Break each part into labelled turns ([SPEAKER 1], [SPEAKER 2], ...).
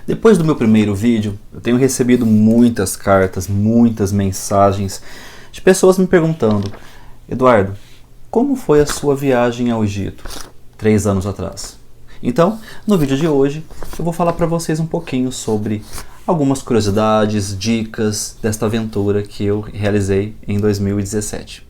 [SPEAKER 1] Depois do meu primeiro vídeo, eu tenho recebido muitas cartas, muitas mensagens de pessoas me perguntando: Eduardo, como foi a sua viagem ao Egito 3 anos atrás? Então, no vídeo de hoje, eu vou falar para vocês um pouquinho sobre algumas curiosidades, dicas desta aventura que eu realizei em 2017.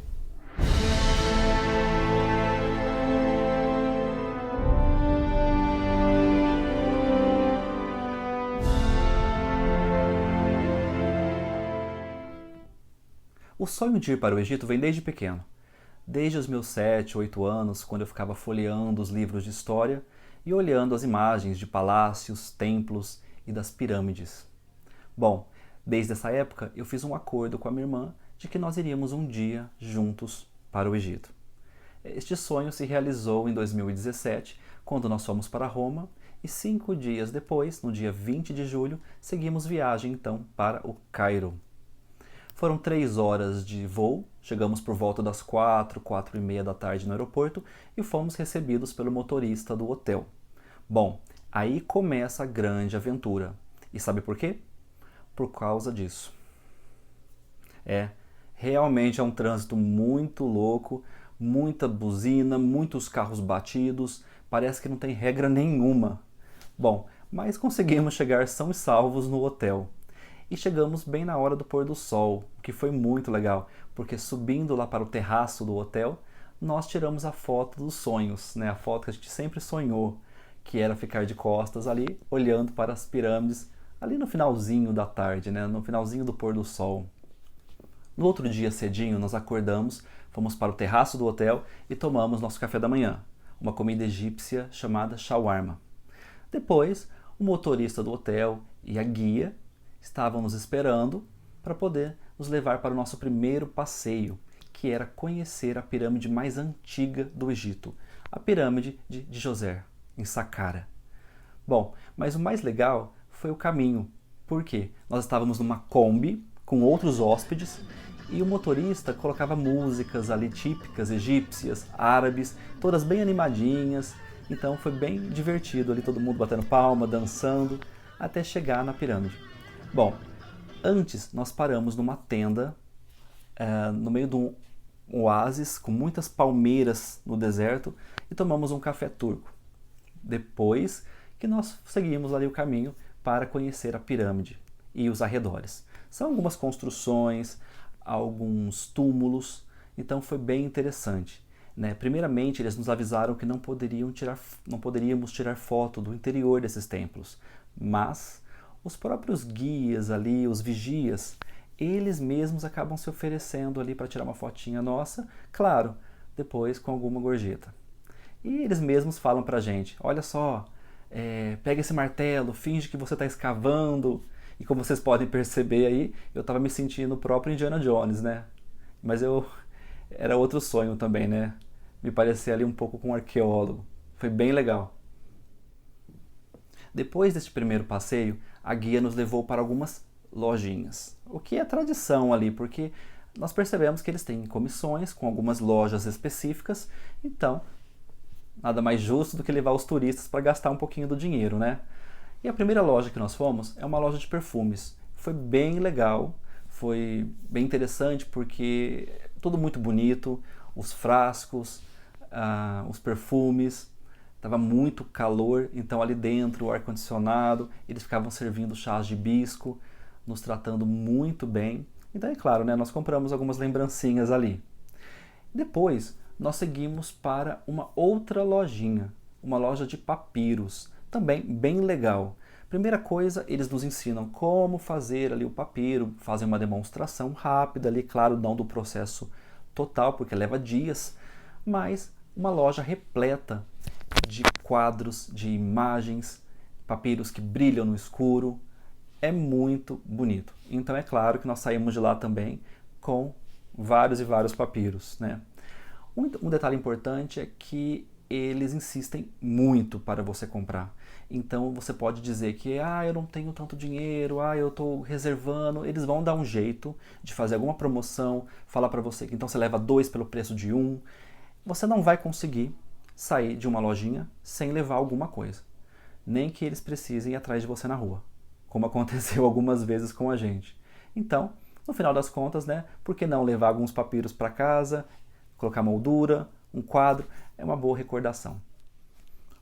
[SPEAKER 1] O sonho de ir para o Egito vem desde pequeno. Desde os meus 7, 8 anos, quando eu ficava folheando os livros de história e olhando as imagens de palácios, templos e das pirâmides. Bom, desde essa época eu fiz um acordo com a minha irmã de que nós iríamos um dia juntos para o Egito. Este sonho se realizou em 2017, quando nós fomos para Roma, e 5 dias depois, no dia 20 de julho, seguimos viagem então para o Cairo. Foram 3 horas de voo, chegamos por volta das 4, 4:30 da tarde no aeroporto e fomos recebidos pelo motorista do hotel. Bom, aí começa a grande aventura. E sabe por quê? Por causa disso. Realmente é um trânsito muito louco, muita buzina, muitos carros batidos, parece que não tem regra nenhuma. Bom, mas conseguimos chegar sãos e salvos no hotel. E chegamos bem na hora do pôr do sol, o que foi muito legal, porque subindo lá para o terraço do hotel, nós tiramos a foto dos sonhos, né? A foto que a gente sempre sonhou, que era ficar de costas ali, olhando para as pirâmides, ali no finalzinho da tarde, né? No finalzinho do pôr do sol. No outro dia cedinho, nós acordamos, fomos para o terraço do hotel e tomamos nosso café da manhã, uma comida egípcia chamada shawarma. Depois, o motorista do hotel e a guia estavam nos esperando para poder nos levar para o nosso primeiro passeio, que era conhecer a pirâmide mais antiga do Egito, a pirâmide de Djoser, em Saqqara. Bom, mas o mais legal foi o caminho, porque nós estávamos numa Kombi com outros hóspedes e o motorista colocava músicas ali típicas egípcias, árabes, todas bem animadinhas, então foi bem divertido ali, todo mundo batendo palma, dançando, até chegar na pirâmide. Bom, antes nós paramos numa tenda no meio de um oásis com muitas palmeiras no deserto e tomamos um café turco. Depois que nós seguimos ali o caminho para conhecer a pirâmide e os arredores. São algumas construções, alguns túmulos, então foi bem interessante. Né? Primeiramente, eles nos avisaram que não poderíamos tirar foto do interior desses templos, mas os próprios guias ali, os vigias, eles mesmos acabam se oferecendo ali para tirar uma fotinha nossa, claro, depois com alguma gorjeta. E eles mesmos falam pra gente, olha só, pega esse martelo, finge que você está escavando, e como vocês podem perceber aí, eu estava me sentindo o próprio Indiana Jones, né? Mas era outro sonho também, né? Me parecia ali um pouco com um arqueólogo, foi bem legal. Depois deste primeiro passeio, a guia nos levou para algumas lojinhas, o que é tradição ali, porque nós percebemos que eles têm comissões com algumas lojas específicas, então nada mais justo do que levar os turistas para gastar um pouquinho do dinheiro, né? E a primeira loja que nós fomos é uma loja de perfumes. Foi bem legal, foi bem interessante porque tudo muito bonito, os frascos, os perfumes. Estava muito calor, então ali dentro o ar-condicionado, eles ficavam servindo chás de hibisco, nos tratando muito bem. Então é claro, né, nós compramos algumas lembrancinhas ali. Depois nós seguimos para uma outra lojinha, uma loja de papiros, também bem legal. Primeira coisa, eles nos ensinam como fazer ali o papiro, fazem uma demonstração rápida ali, claro, não do processo total, porque leva dias, mas uma loja repleta de quadros, de imagens, papiros que brilham no escuro. É muito bonito. Então é claro que nós saímos de lá também com vários e vários papiros, né? Um detalhe importante é que eles insistem muito para você comprar. Então você pode dizer que eu não tenho tanto dinheiro, eu estou reservando. Eles vão dar um jeito de fazer alguma promoção, falar para você que então você leva 2 pelo preço de 1. Você não vai conseguir sair de uma lojinha sem levar alguma coisa. nem que eles precisem ir atrás de você na rua, como aconteceu algumas vezes com a gente. Então, no final das contas, né, por que não levar alguns papiros para casa, colocar moldura, um quadro, é uma boa recordação.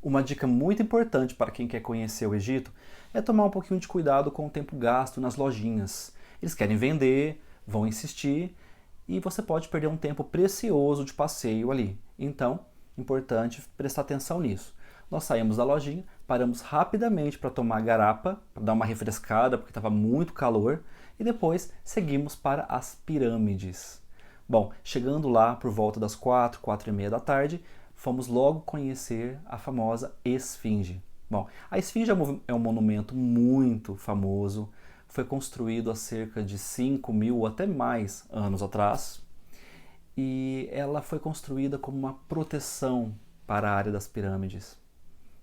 [SPEAKER 1] Uma dica muito importante para quem quer conhecer o Egito é tomar um pouquinho de cuidado com o tempo gasto nas lojinhas. Eles querem vender, vão insistir e você pode perder um tempo precioso de passeio ali. Então, importante prestar atenção nisso. Nós saímos da lojinha, paramos rapidamente para tomar garapa, para dar uma refrescada porque estava muito calor, e depois seguimos para as pirâmides. Bom, chegando lá por volta das 4, 4:30 da tarde, fomos logo conhecer a famosa Esfinge. Bom, a Esfinge é um monumento muito famoso, foi construído há cerca de 5.000 ou até mais anos atrás, e ela foi construída como uma proteção para a área das pirâmides.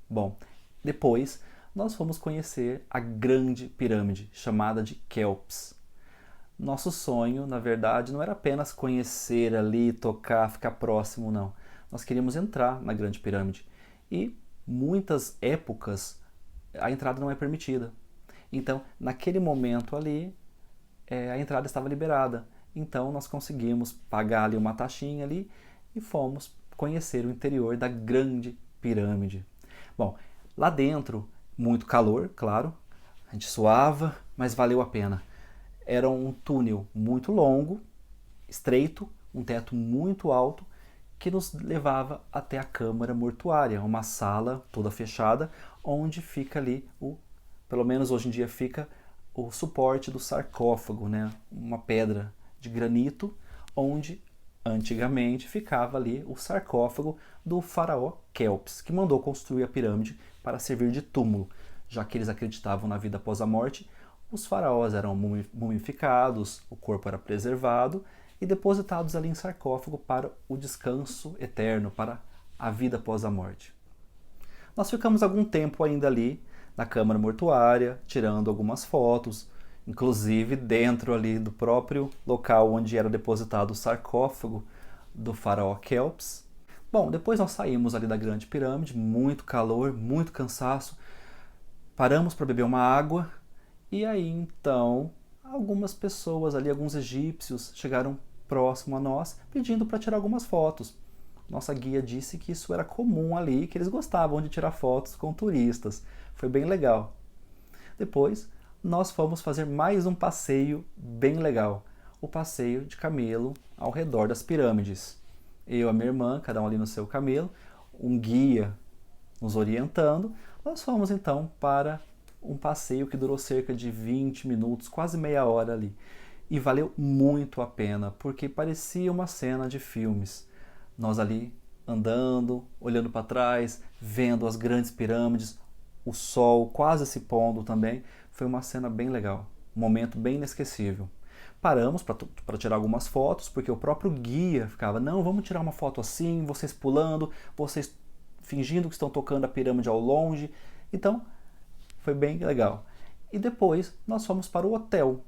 [SPEAKER 1] Bom, depois nós fomos conhecer a Grande Pirâmide, chamada de Kéops. Nosso sonho, na verdade, não era apenas conhecer ali, tocar, ficar próximo, não. Nós queríamos entrar na Grande Pirâmide. E muitas épocas a entrada não é permitida. Então, naquele momento ali, a entrada estava liberada. Então, nós conseguimos pagar ali uma taxinha ali e fomos conhecer o interior da Grande Pirâmide. Bom, lá dentro, muito calor, claro, a gente suava, mas valeu a pena. Era um túnel muito longo, estreito, um teto muito alto, que nos levava até a câmara mortuária, uma sala toda fechada, onde fica ali, pelo menos hoje em dia fica, o suporte do sarcófago, né? Uma pedra de granito, onde antigamente ficava ali o sarcófago do faraó Kéops, que mandou construir a pirâmide para servir de túmulo, já que eles acreditavam na vida após a morte. Os faraós eram mumificados, o corpo era preservado e depositados ali em sarcófago para o descanso eterno, para a vida após a morte. Nós ficamos algum tempo ainda ali na câmara mortuária, tirando algumas fotos, inclusive dentro ali do próprio local onde era depositado o sarcófago do faraó Kéops. Bom, depois nós saímos ali da Grande Pirâmide, muito calor, muito cansaço, paramos para beber uma água. E aí, então, algumas pessoas ali, alguns egípcios, chegaram próximo a nós pedindo para tirar algumas fotos. Nossa guia disse que isso era comum ali, que eles gostavam de tirar fotos com turistas. Foi bem legal. Depois, nós fomos fazer mais um passeio bem legal. O passeio de camelo ao redor das pirâmides. Eu e a minha irmã, cada um ali no seu camelo, um guia nos orientando. Nós fomos então para um passeio que durou cerca de 20 minutos, quase meia hora ali. E valeu muito a pena, porque parecia uma cena de filmes. Nós ali andando, olhando para trás, vendo as grandes pirâmides, o sol quase se pondo também. Foi uma cena bem legal, um momento bem inesquecível. Paramos para tirar algumas fotos, porque o próprio guia ficava, não, vamos tirar uma foto assim, vocês pulando, vocês fingindo que estão tocando a pirâmide ao longe. Então, foi bem legal. E depois nós fomos para o hotel,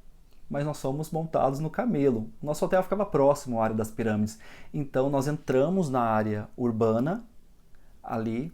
[SPEAKER 1] mas nós fomos montados no camelo. Nosso hotel ficava próximo à área das pirâmides. Então nós entramos na área urbana, ali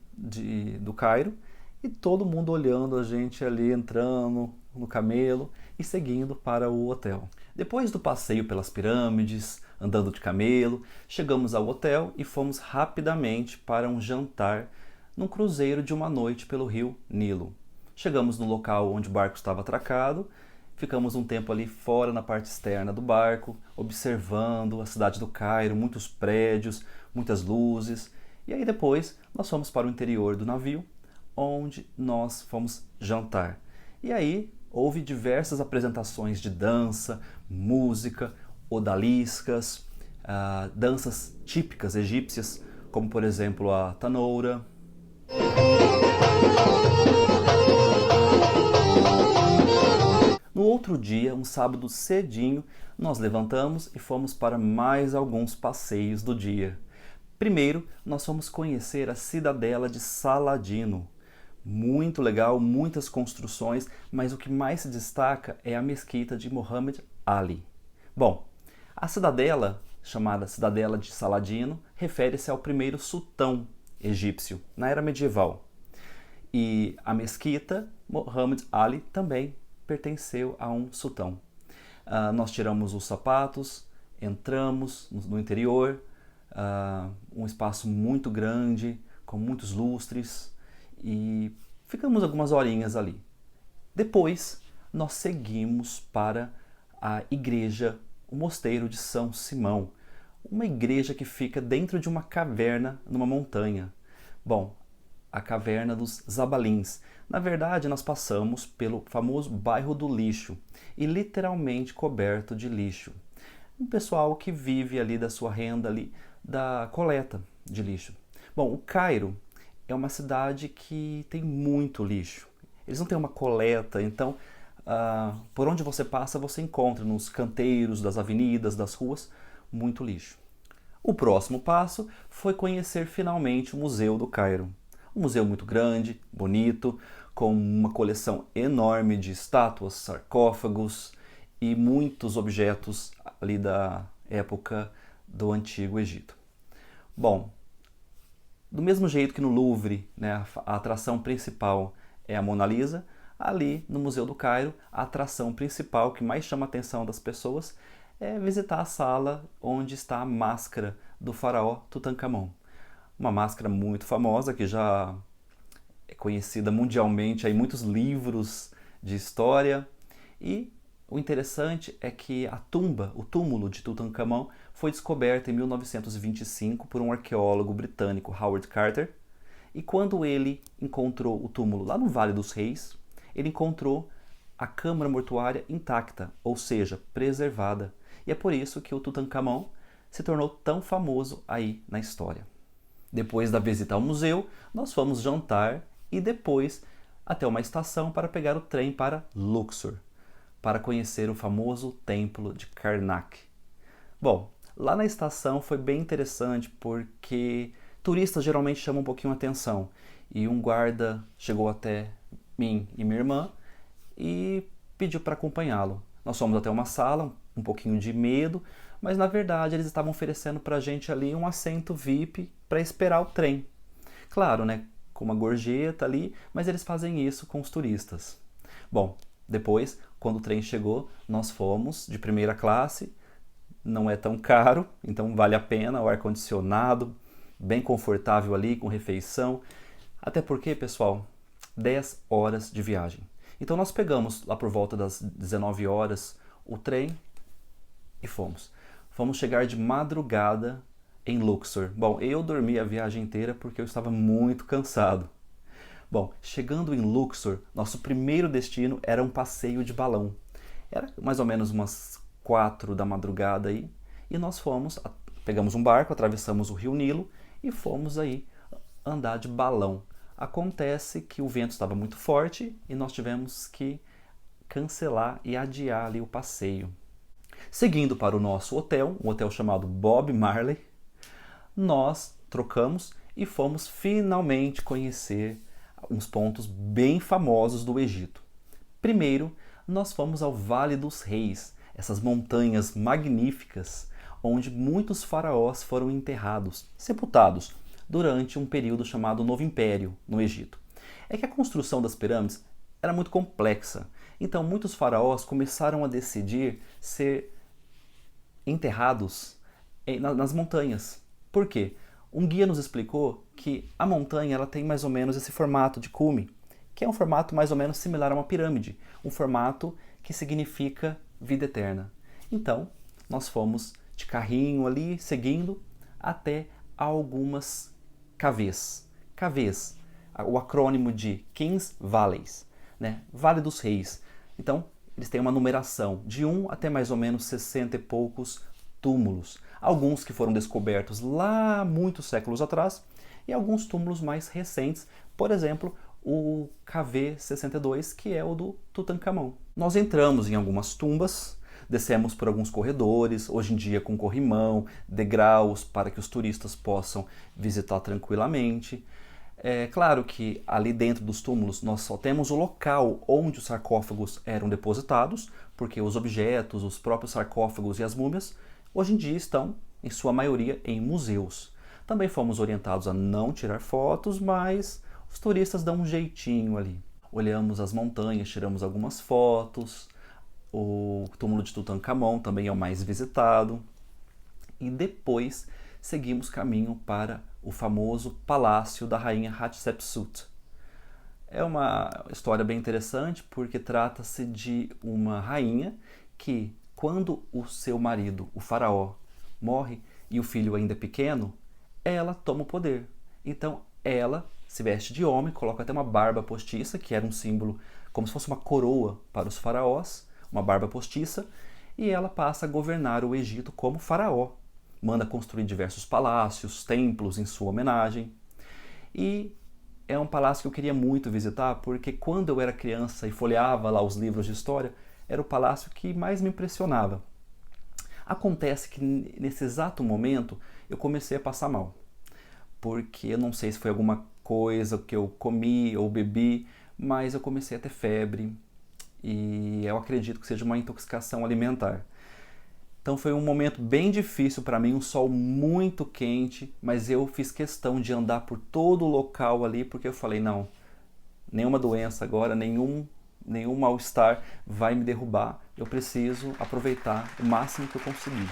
[SPEAKER 1] do Cairo, e todo mundo olhando a gente ali entrando no camelo e seguindo para o hotel. Depois do passeio pelas pirâmides, andando de camelo, chegamos ao hotel e fomos rapidamente para um jantar num cruzeiro de uma noite pelo rio Nilo. Chegamos no local onde o barco estava atracado, ficamos um tempo ali fora na parte externa do barco, observando a cidade do Cairo, muitos prédios, muitas luzes. E aí depois nós fomos para o interior do navio, onde nós fomos jantar. E aí houve diversas apresentações de dança, música, odaliscas, danças típicas egípcias, como por exemplo a tanoura. No outro dia, um sábado cedinho, nós levantamos e fomos para mais alguns passeios do dia. Primeiro, nós fomos conhecer a cidadela de Saladino. Muito legal, muitas construções, mas o que mais se destaca é a mesquita de Muhammad Ali. Bom, a cidadela, chamada Cidadela de Saladino, refere-se ao primeiro sultão egípcio, na era medieval. E a mesquita Muhammad Ali também pertenceu a um sultão. Nós tiramos os sapatos, entramos no interior, um espaço muito grande, com muitos lustres, e ficamos algumas horinhas ali. Depois, nós seguimos para a igreja, o mosteiro de São Simão, uma igreja que fica dentro de uma caverna numa montanha. Bom, a caverna dos Zabalins. Na verdade, nós passamos pelo famoso bairro do lixo e literalmente coberto de lixo. Um pessoal que vive ali da sua renda ali da coleta de lixo. Bom, o Cairo é uma cidade que tem muito lixo. Eles não têm uma coleta, então por onde você passa você encontra nos canteiros das avenidas, das ruas, muito lixo. O próximo passo foi conhecer finalmente o Museu do Cairo. Um museu muito grande, bonito, com uma coleção enorme de estátuas, sarcófagos e muitos objetos ali da época do Antigo Egito. Bom, do mesmo jeito que no Louvre, né, a atração principal é a Mona Lisa, ali no Museu do Cairo, a atração principal que mais chama a atenção das pessoas é visitar a sala onde está a máscara do faraó Tutankhamon. Uma máscara muito famosa que já é conhecida mundialmente em muitos livros de história. E o interessante é que a tumba, o túmulo de Tutankhamon, foi descoberto em 1925 por um arqueólogo britânico, Howard Carter. E quando ele encontrou o túmulo lá no Vale dos Reis, ele encontrou a câmara mortuária intacta, ou seja, preservada. E é por isso que o Tutankhamon se tornou tão famoso aí na história. Depois da visita ao museu, nós fomos jantar e depois até uma estação para pegar o trem para Luxor, para conhecer o famoso templo de Karnak. Bom, lá na estação foi bem interessante porque turistas geralmente chamam um pouquinho a atenção e um guarda chegou até mim e minha irmã e pediu para acompanhá-lo. Nós fomos até uma sala, um pouquinho de medo, mas na verdade eles estavam oferecendo para a gente ali um assento VIP para esperar o trem. Claro, né, com uma gorjeta ali, mas eles fazem isso com os turistas. Bom, depois, quando o trem chegou, nós fomos de primeira classe, não é tão caro, então vale a pena, o ar-condicionado, bem confortável ali, com refeição. Até porque, pessoal, 10 horas de viagem. Então nós pegamos lá por volta das 19 horas o trem e fomos. Fomos chegar de madrugada em Luxor. Bom, eu dormi a viagem inteira porque eu estava muito cansado. Bom, chegando em Luxor, nosso primeiro destino era um passeio de balão. Era mais ou menos umas 4 da madrugada aí, e nós fomos, pegamos um barco, atravessamos o rio Nilo e fomos aí andar de balão. Acontece que o vento estava muito forte e nós tivemos que cancelar e adiar ali o passeio. Seguindo para o nosso hotel, um hotel chamado Bob Marley, nós trocamos e fomos finalmente conhecer uns pontos bem famosos do Egito. Primeiro, nós fomos ao Vale dos Reis, essas montanhas magníficas onde muitos faraós foram enterrados, sepultados, durante um período chamado Novo Império no Egito. É que a construção das pirâmides era muito complexa, então muitos faraós começaram a decidir ser enterrados nas montanhas. Por quê? Um guia nos explicou que a montanha ela tem mais ou menos esse formato de cume, que é um formato mais ou menos similar a uma pirâmide, um formato que significa vida eterna. Então, nós fomos de carrinho ali, seguindo, até algumas cavês. Cavês, o acrônimo de Kings Valleys, né? Vale dos Reis. Então, eles têm uma numeração de 1 até mais ou menos 60 e poucos túmulos. Alguns que foram descobertos lá muitos séculos atrás e alguns túmulos mais recentes, por exemplo, o KV62, que é o do Tutankhamon. Nós entramos em algumas tumbas, descemos por alguns corredores, hoje em dia com corrimão, degraus para que os turistas possam visitar tranquilamente. É claro que ali dentro dos túmulos nós só temos o local onde os sarcófagos eram depositados, porque os objetos, os próprios sarcófagos e as múmias, hoje em dia estão, em sua maioria, em museus. Também fomos orientados a não tirar fotos, mas os turistas dão um jeitinho ali. Olhamos as montanhas, tiramos algumas fotos, o túmulo de Tutankhamon também é o mais visitado. E depois seguimos caminho para o famoso palácio da rainha Hatshepsut. É uma história bem interessante porque trata-se de uma rainha que, quando o seu marido, o faraó, morre e o filho ainda é pequeno, ela toma o poder. Então ela se veste de homem, coloca até uma barba postiça, que era um símbolo como se fosse uma coroa para os faraós, uma barba postiça, e ela passa a governar o Egito como faraó. Manda construir diversos palácios, templos em sua homenagem. E é um palácio que eu queria muito visitar, porque quando eu era criança e folheava lá os livros de história, era o palácio que mais me impressionava. Acontece que nesse exato momento eu comecei a passar mal, porque eu não sei se foi alguma coisa que eu comi ou bebi, mas eu comecei a ter febre e eu acredito que seja uma intoxicação alimentar. Então foi um momento bem difícil para mim, um sol muito quente, mas eu fiz questão de andar por todo o local ali, porque eu falei, não, nenhuma doença agora, nenhum mal-estar vai me derrubar, eu preciso aproveitar o máximo que eu conseguir.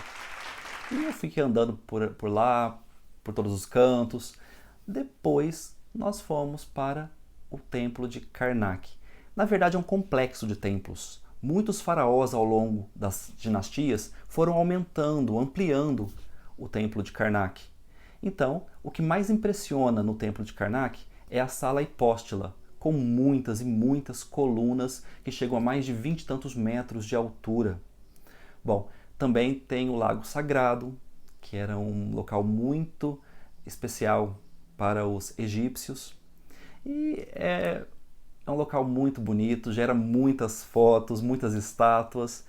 [SPEAKER 1] E eu fiquei andando por lá, por todos os cantos. Depois nós fomos para o templo de Karnak. Na verdade é um complexo de templos. Muitos faraós ao longo das dinastias foram aumentando, ampliando o templo de Karnak. Então, o que mais impressiona no templo de Karnak é a sala hipóstila, com muitas e muitas colunas que chegam a mais de 20 e tantos metros de altura. Bom, também tem o Lago Sagrado, que era um local muito especial para os egípcios. E é um local muito bonito, gera muitas fotos, muitas estátuas.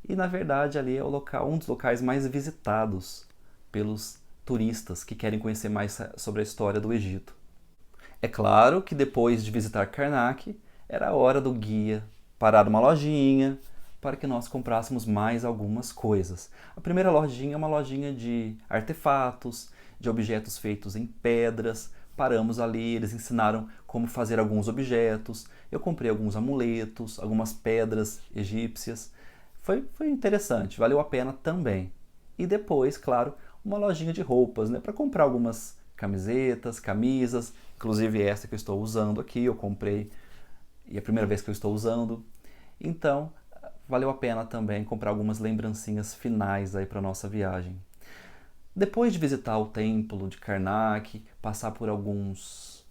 [SPEAKER 1] E na verdade ali é um dos locais mais visitados pelos turistas que querem conhecer mais sobre a história do Egito. É claro que depois de visitar Karnak, era a hora do guia parar numa lojinha para que nós comprássemos mais algumas coisas. A primeira lojinha é uma lojinha de artefatos, de objetos feitos em pedras. Paramos ali, eles ensinaram como fazer alguns objetos. Eu comprei alguns amuletos, algumas pedras egípcias. Foi interessante, valeu a pena também. E depois, claro, uma lojinha de roupas, né, para comprar algumas camisetas, camisas, inclusive essa que eu estou usando aqui, eu comprei e é a primeira vez que eu estou usando. Então, valeu a pena também comprar algumas lembrancinhas finais aí para nossa viagem. Depois de visitar o templo de Karnak, passar por alguns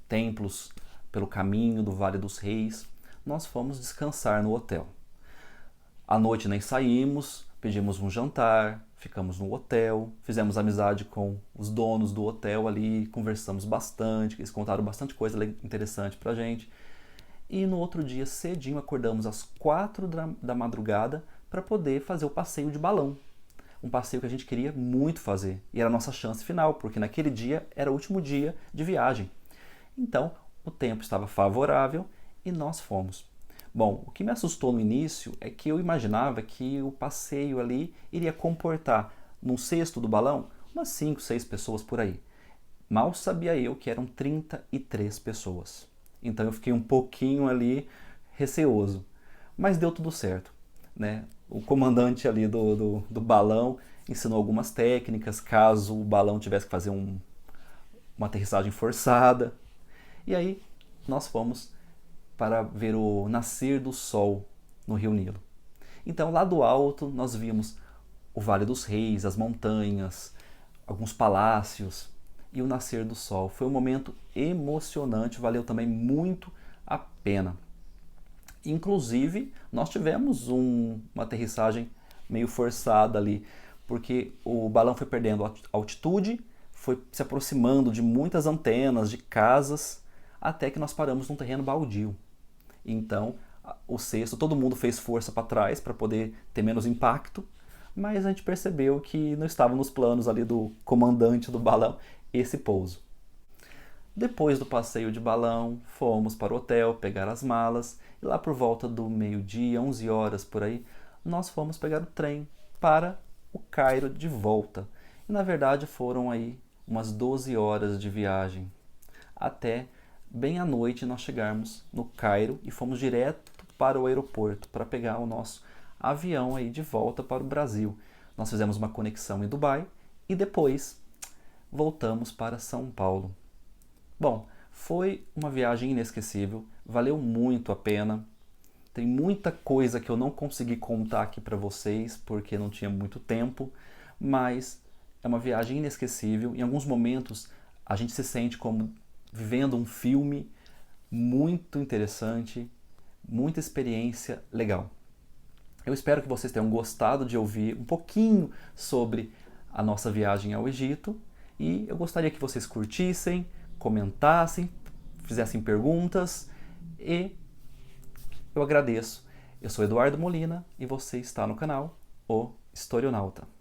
[SPEAKER 1] templos pelo caminho do Vale dos Reis, nós fomos descansar no hotel. À noite nem saímos, pedimos um jantar, ficamos no hotel, fizemos amizade com os donos do hotel ali, conversamos bastante, eles contaram bastante coisa interessante pra gente. E no outro dia, cedinho, acordamos às 4 da madrugada para poder fazer o passeio de balão. Um passeio que a gente queria muito fazer. E era a nossa chance final, porque naquele dia era o último dia de viagem. Então, o tempo estava favorável e nós fomos. Bom, o que me assustou no início é que eu imaginava que o passeio ali iria comportar, num cesto do balão, umas 5, 6 pessoas por aí. Mal sabia eu que eram 33 pessoas. Então eu fiquei um pouquinho ali receoso. Mas deu tudo certo, né? O comandante ali do balão ensinou algumas técnicas, caso o balão tivesse que fazer uma aterrissagem forçada. E aí nós fomos para ver o nascer do sol no Rio Nilo. Então lá do alto nós vimos o Vale dos Reis, as montanhas, alguns palácios e o nascer do sol. Foi um momento emocionante, valeu também muito a pena. Inclusive, nós tivemos uma aterrissagem meio forçada ali, porque o balão foi perdendo altitude, foi se aproximando de muitas antenas, de casas, até que nós paramos num terreno baldio. Então, o cesto, todo mundo fez força para trás para poder ter menos impacto, mas a gente percebeu que não estava nos planos ali do comandante do balão esse pouso. Depois do passeio de balão, fomos para o hotel pegar as malas e lá por volta do meio-dia, 11 horas por aí, nós fomos pegar o trem para o Cairo de volta. E na verdade foram aí umas 12 horas de viagem até bem à noite nós chegarmos no Cairo e fomos direto para o aeroporto para pegar o nosso avião aí de volta para o Brasil. Nós fizemos uma conexão em Dubai e depois voltamos para São Paulo. Bom, foi uma viagem inesquecível, valeu muito a pena. Tem muita coisa que eu não consegui contar aqui para vocês porque não tinha muito tempo, mas é uma viagem inesquecível. Em alguns momentos a gente se sente como vivendo um filme muito interessante, muita experiência legal. Eu espero que vocês tenham gostado de ouvir um pouquinho sobre a nossa viagem ao Egito e eu gostaria que vocês curtissem, comentassem, fizessem perguntas e eu agradeço. Eu sou Eduardo Molina e você está no canal O Historionauta.